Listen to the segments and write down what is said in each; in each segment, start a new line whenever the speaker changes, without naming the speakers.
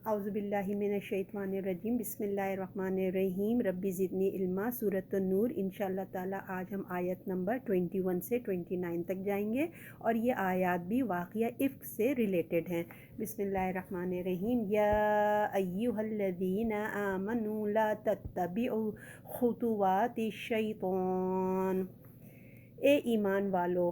اعوذ باللہ من الشیطان الرجیم بسم اللہ الرحمن الرحیم ربی زدنی علما سورۃ النور انشاءاللہ تعالی آج ہم آیت نمبر 21 سے 29 تک جائیں گے اور یہ آیات بھی واقعہ افک سے ریلیٹڈ ہیں۔ بسم اللہ الرحمن الرحیم یا ایہا الذین آمنوا لا تتبعوا خطوات الشیطان، اے ایمان والو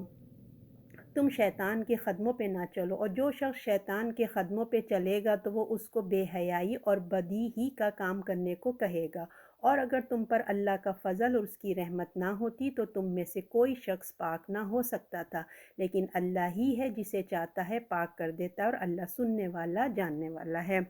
تم شیطان کے قدموں پہ نہ چلو، اور جو شخص شیطان کے قدموں پہ چلے گا تو وہ اس کو بے حیائی اور بدی ہی کا کام کرنے کو کہے گا، اور اگر تم پر اللہ کا فضل اور اس کی رحمت نہ ہوتی تو تم میں سے کوئی شخص پاک نہ ہو سکتا تھا، لیکن اللہ ہی ہے جسے چاہتا ہے پاک کر دیتا ہے، اور اللہ سننے والا جاننے والا ہے۔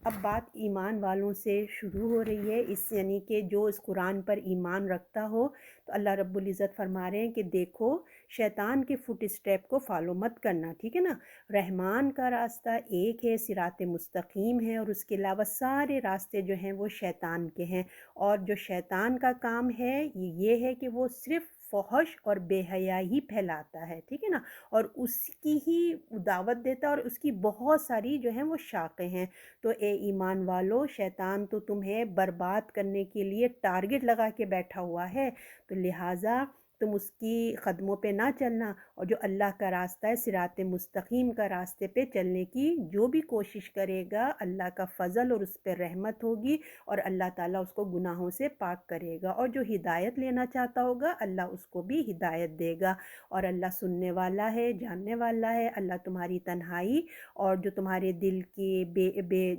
اب بات ایمان والوں سے شروع ہو رہی ہے، اس یعنی کہ جو اس قرآن پر ایمان رکھتا ہو، تو اللہ رب العزت فرما رہے ہیں کہ دیکھو شیطان کے فٹ اسٹیپ کو فالو مت کرنا، ٹھیک ہے نا۔ رحمان کا راستہ ایک ہے، صراط مستقیم ہے، اور اس کے علاوہ سارے راستے جو ہیں وہ شیطان کے ہیں، اور جو شیطان کا کام ہے یہ ہے کہ وہ صرف فحش اور بے حیائی ہی پھیلاتا ہے، ٹھیک ہے نا، اور اس کی ہی دعوت دیتا ہے، اور اس کی بہت ساری جو ہیں وہ شاخیں ہیں۔ تو اے ایمان والو، شیطان تو تمہیں برباد کرنے کے لیے ٹارگٹ لگا کے بیٹھا ہوا ہے، تو لہٰذا تم اس کی قدموں پہ نہ چلنا، اور جو اللہ کا راستہ ہے صراط مستقیم کا راستے پہ چلنے کی جو بھی کوشش کرے گا، اللہ کا فضل اور اس پہ رحمت ہوگی، اور اللہ تعالیٰ اس کو گناہوں سے پاک کرے گا، اور جو ہدایت لینا چاہتا ہوگا اللہ اس کو بھی ہدایت دے گا، اور اللہ سننے والا ہے، جاننے والا ہے۔ اللہ تمہاری تنہائی اور جو تمہارے دل کی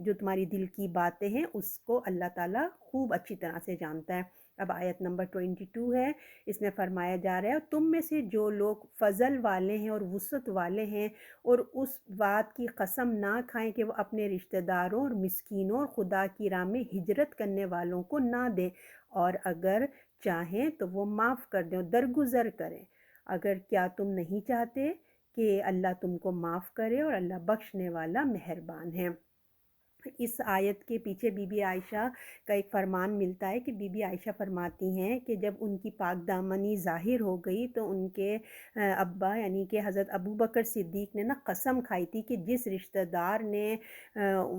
جو تمہاری دل کی باتیں ہیں اس کو اللہ تعالیٰ خوب اچھی طرح سے جانتا ہے۔ اب آیت نمبر 22 ہے، اس میں فرمایا جا رہا ہے تم میں سے جو لوگ فضل والے ہیں اور وسعت والے ہیں، اور اس بات کی قسم نہ کھائیں کہ وہ اپنے رشتہ داروں اور مسکینوں اور خدا کی راہ میں ہجرت کرنے والوں کو نہ دیں، اور اگر چاہیں تو وہ معاف کر دیں، درگزر کریں۔ اگر کیا تم نہیں چاہتے کہ اللہ تم کو معاف کرے، اور اللہ بخشنے والا مہربان ہے۔ اس آیت کے پیچھے بی بی عائشہ کا ایک فرمان ملتا ہے کہ بی بی عائشہ فرماتی ہیں کہ جب ان کی پاک دامنی ظاہر ہو گئی تو ان کے ابا یعنی کہ حضرت ابو بکر صدیق نے قسم کھائی تھی کہ جس رشتہ دار نے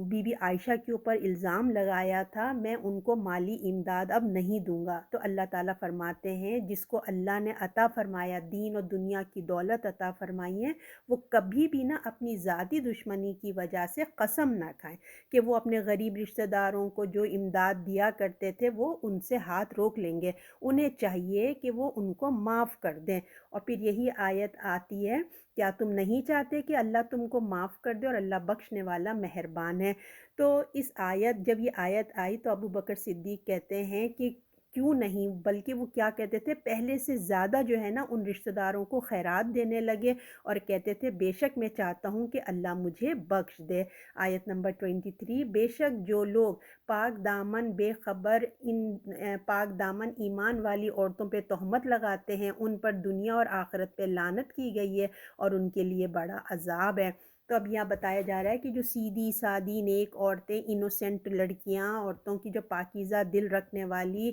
بی بی عائشہ کے اوپر الزام لگایا تھا میں ان کو مالی امداد اب نہیں دوں گا۔ تو اللہ تعالیٰ فرماتے ہیں جس کو اللہ نے عطا فرمایا، دین اور دنیا کی دولت عطا فرمائی ہے، وہ کبھی بھی اپنی ذاتی دشمنی کی وجہ سے قسم نہ کھائیں کہ وہ اپنے غریب رشتہ داروں کو جو امداد دیا کرتے تھے وہ ان سے ہاتھ روک لیں گے، انہیں چاہیے کہ وہ ان کو معاف کر دیں۔ اور پھر یہی آیت آتی ہے، کیا تم نہیں چاہتے کہ اللہ تم کو معاف کر دے، اور اللہ بخشنے والا مہربان ہے۔ تو اس آیت جب یہ آیت آئی تو ابو بکر صدیق کہتے ہیں کہ کیوں نہیں، بلکہ وہ کیا کہتے تھے، پہلے سے زیادہ جو ہے ان رشتہ داروں کو خیرات دینے لگے، اور کہتے تھے بے شک میں چاہتا ہوں کہ اللہ مجھے بخش دے۔ آیت نمبر 23، بے شک جو لوگ پاک دامن بے خبر پاک دامن ایمان والی عورتوں پہ تہمت لگاتے ہیں ان پر دنیا اور آخرت پہ لعنت کی گئی ہے، اور ان کے لیے بڑا عذاب ہے۔ تو اب یہاں بتایا جا رہا ہے کہ جو سیدھی سادی نیک عورتیں، انوسینٹ لڑکیاں، عورتوں کی جو پاکیزہ دل رکھنے والی،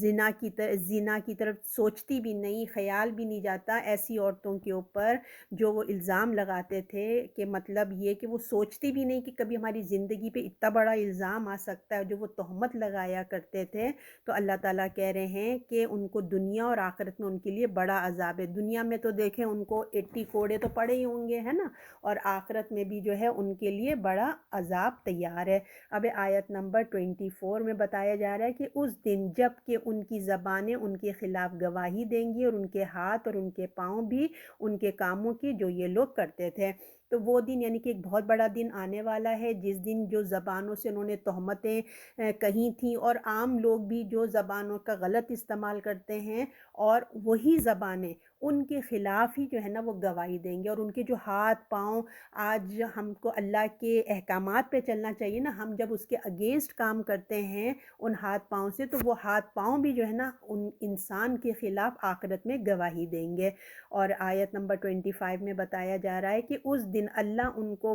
زنا کی طرف سوچتی بھی نہیں، خیال بھی نہیں جاتا، ایسی عورتوں کے اوپر جو وہ الزام لگاتے تھے کہ مطلب یہ کہ وہ سوچتی بھی نہیں کہ کبھی ہماری زندگی پہ اتنا بڑا الزام آ سکتا ہے، جو وہ تہمت لگایا کرتے تھے، تو اللہ تعالیٰ کہہ رہے ہیں کہ ان کو دنیا اور آخرت میں ان کے لیے بڑا عذاب ہے۔ دنیا میں تو دیکھیں ان کو 80 کوڑے تو پڑے ہی ہوں گے، ہے نا، اور آخرت میں بھی جو ہے ان کے لیے بڑا عذاب تیار ہے۔ اب آیت نمبر 24 میں بتایا جا رہا ہے کہ اس دن جب کہ ان کی زبانیں ان کے خلاف گواہی دیں گی، اور ان کے ہاتھ اور ان کے پاؤں بھی ان کے کاموں کی جو یہ لوگ کرتے تھے۔ تو وہ دن یعنی کہ ایک بہت بڑا دن آنے والا ہے جس دن جو زبانوں سے انہوں نے تہمتیں کہی تھیں، اور عام لوگ بھی جو زبانوں کا غلط استعمال کرتے ہیں، اور وہی زبانیں ان کے خلاف ہی جو ہے وہ گواہی دیں گے، اور ان کے جو ہاتھ پاؤں، آج ہم کو اللہ کے احکامات پہ چلنا چاہیے نا، ہم جب اس کے اگینسٹ کام کرتے ہیں ان ہاتھ پاؤں سے، تو وہ ہاتھ پاؤں بھی جو ہے ان انسان کے خلاف آخرت میں گواہی دیں گے۔ اور آیت نمبر 25 میں بتایا جا رہا ہے کہ اس دن اللہ ان کو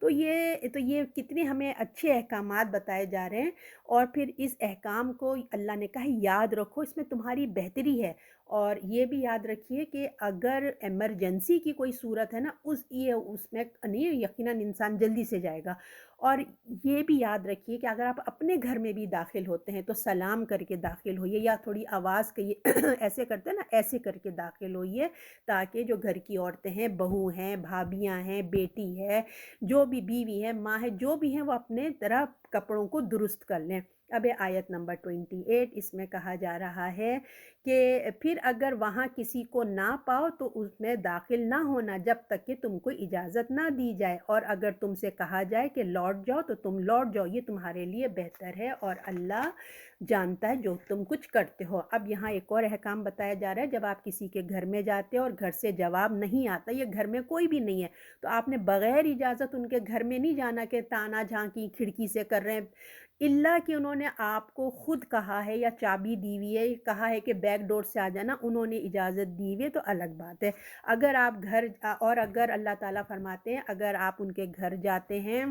تو یہ کتنے ہمیں اچھے احکامات بتائے جا رہے ہیں، اور پھر اس احکام کو اللہ نے کہا یاد رکھو، اس میں تمہاری بہتری ہے۔ اور یہ بھی یاد رکھیے کہ اگر ایمرجنسی کی کوئی صورت ہے نا، اس میں نہیں، یقیناً انسان جلدی سے جائے گا۔ اور یہ بھی یاد رکھیے کہ اگر آپ اپنے گھر میں بھی داخل ہوتے ہیں تو سلام کر کے داخل ہوئیے، یا تھوڑی آواز کہیے ایسے کرتے ہیں نا، ایسے کر کے داخل ہوئیے، تاکہ جو گھر کی عورتیں ہیں، بہو ہیں، بھابیاں ہیں، بیٹی ہے، جو بھی بیوی ہے، ماں ہے، جو بھی ہیں، وہ اپنے طرح کپڑوں کو درست کر لیں۔ اب آیت نمبر 28، اس میں کہا جا رہا ہے کہ پھر اگر وہاں کسی کو نہ پاؤ تو اس میں داخل نہ ہونا جب تک کہ تم کو اجازت نہ دی جائے، اور اگر تم سے کہا جائے کہ لوٹ جاؤ تو تم لوٹ جاؤ، یہ تمہارے لیے بہتر ہے، اور اللہ جانتا ہے جو تم کچھ کرتے ہو۔ اب یہاں ایک اور احکام بتایا جا رہا ہے، جب آپ کسی کے گھر میں جاتے اور گھر سے جواب نہیں آتا، یہ گھر میں کوئی بھی نہیں ہے، تو آپ نے بغیر اجازت ان کے گھر میں نہیں جانا کہ تانا جھانکی کھڑکی سے کر رہے ہیں، اللہ کہ انہوں نے آپ کو خود کہا ہے یا چابی دی ہوئی ہے، کہا ہے کہ بیک ڈور سے آ جانا، انہوں نے اجازت دی ہوئی ہے تو الگ بات ہے۔ اگر آپ اور اگر اللہ تعالیٰ فرماتے ہیں اگر آپ ان کے گھر جاتے ہیں،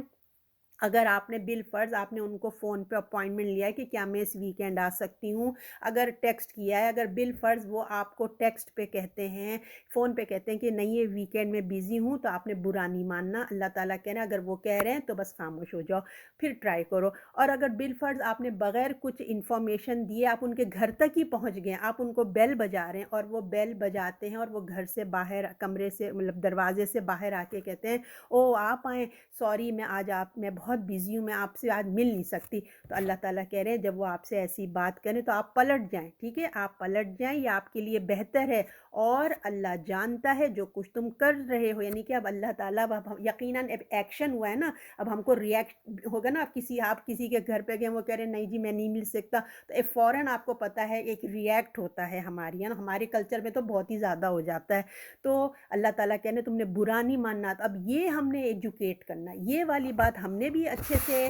اگر آپ نے بالفرض آپ نے ان کو فون پہ اپوائنٹمنٹ لیا ہے کہ کیا میں اس ویکینڈ آ سکتی ہوں، اگر ٹیکسٹ کیا ہے، اگر بالفرض وہ آپ کو ٹیکسٹ پہ کہتے ہیں، فون پہ کہتے ہیں کہ نہیں یہ ویکینڈ میں بیزی ہوں، تو آپ نے برا نہیں ماننا۔ اللہ تعالیٰ کہنا اگر وہ کہہ رہے ہیں تو بس خاموش ہو جاؤ، پھر ٹرائی کرو۔ اور اگر بالفرض آپ نے بغیر کچھ انفارمیشن دیے آپ ان کے گھر تک ہی پہنچ گئے، آپ ان کو بیل بجا رہے ہیں اور وہ بیل بجاتے ہیں اور وہ گھر سے باہر کمرے سے مطلب دروازے سے باہر آ کے کہتے ہیں او آپ آئیں، سوری میں بہت بزی ہوں، میں آپ سے آج مل نہیں سکتی، تو اللہ تعالیٰ کہہ رہے ہیں جب وہ آپ سے ایسی بات کریں تو آپ پلٹ جائیں، ٹھیک ہے، آپ پلٹ جائیں، یہ آپ کے لیے بہتر ہے، اور اللہ جانتا ہے جو کچھ تم کر رہے ہو۔ یعنی کہ اب اللہ تعالیٰ یقیناً ایکشن ہوا ہے نا، اب ہم کو ریئیکٹ ہوگا نا، آپ کسی کے گھر پہ گئے، وہ کہہ رہے ہیں نہیں جی میں نہیں مل سکتا، تو فوراً آپ کو پتہ ہے ایک ریئیکٹ ہوتا ہے ہمارے کلچر میں تو بہت ہی زیادہ ہو جاتا ہے۔ تو اللہ تعالیٰ کہنے تم نے برا نہیں ماننا، اب یہ ہم نے ایجوکیٹ کرنا ہے، یہ والی بات ہم نے بھی اچھے سے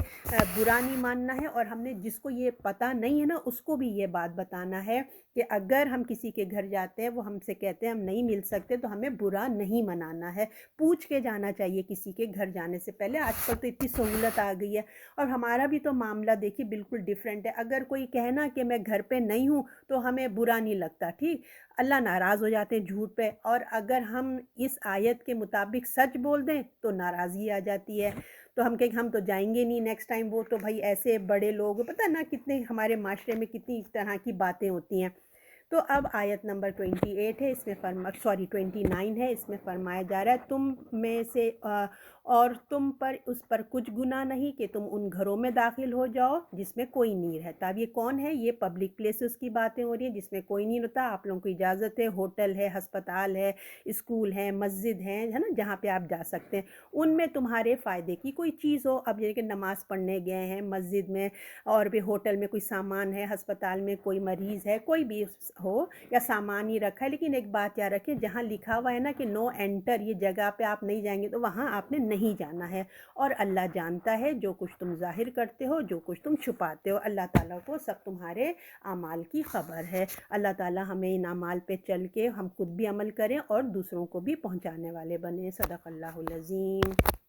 برا نہیں ماننا ہے، اور ہم نے جس کو یہ پتہ نہیں ہے نا اس کو بھی یہ بات بتانا ہے کہ اگر ہم کسی کے گھر جاتے ہیں وہ ہم سے کہتے ہیں ہم نہیں مل سکتے تو ہمیں برا نہیں منانا ہے، پوچھ کے جانا چاہیے کسی کے گھر جانے سے پہلے۔ آج کل تو اتنی سہولت آ گئی ہے، اور ہمارا بھی تو معاملہ دیکھیے بالکل ڈیفرنٹ ہے، اگر کوئی کہنا کہ میں گھر پہ نہیں ہوں تو ہمیں برا نہیں لگتا، ٹھیک، اللہ ناراض ہو جاتے ہیں جھوٹ پہ، اور اگر ہم اس آیت کے مطابق سچ بول دیں تو ناراضگی آ جاتی ہے، تو ہم کہیں ہم تو جائیں گے نہیں نیکسٹ ٹائم، وہ تو بھائی ایسے بڑے لوگ پتہ نا کتنے ہمارے معاشرے میں کتنی طرح کی باتیں ہوتی ہیں۔ تو اب آیت نمبر 28 ہے، اس میں 29 ہے، اس میں فرمایا جا رہا ہے تم میں سے اور تم پر اس پر کچھ گناہ نہیں کہ تم ان گھروں میں داخل ہو جاؤ جس میں کوئی نہیں رہتا۔ اب یہ کون ہے؟ یہ پبلک پلیسز کی باتیں ہو رہی ہیں جس میں کوئی نہیں رہتا، آپ لوگوں کو اجازت ہے، ہوٹل ہے، ہسپتال ہے، اسکول ہے، مسجد ہے نا، جہاں پہ آپ جا سکتے ہیں، ان میں تمہارے فائدے کی کوئی چیز ہو، اب یہ کہ نماز پڑھنے گئے ہیں مسجد میں، اور بھی ہوٹل میں کوئی سامان ہے، ہسپتال میں کوئی مریض ہے، کوئی بھی ہو یا سامان ہی رکھا ہے، لیکن ایک بات یاد رکھیں جہاں لکھا ہوا ہے نا کہ نو انٹر، یہ جگہ پہ آپ نہیں جائیں گے تو وہاں آپ نے نہیں جانا ہے، اور اللہ جانتا ہے جو کچھ تم ظاہر کرتے ہو، جو کچھ تم چھپاتے ہو، اللہ تعالیٰ کو سب تمہارے اعمال کی خبر ہے۔ اللہ تعالیٰ ہمیں ان اعمال پہ چل کے ہم خود بھی عمل کریں اور دوسروں کو بھی پہنچانے والے بنیں۔ صدق اللہ العظیم۔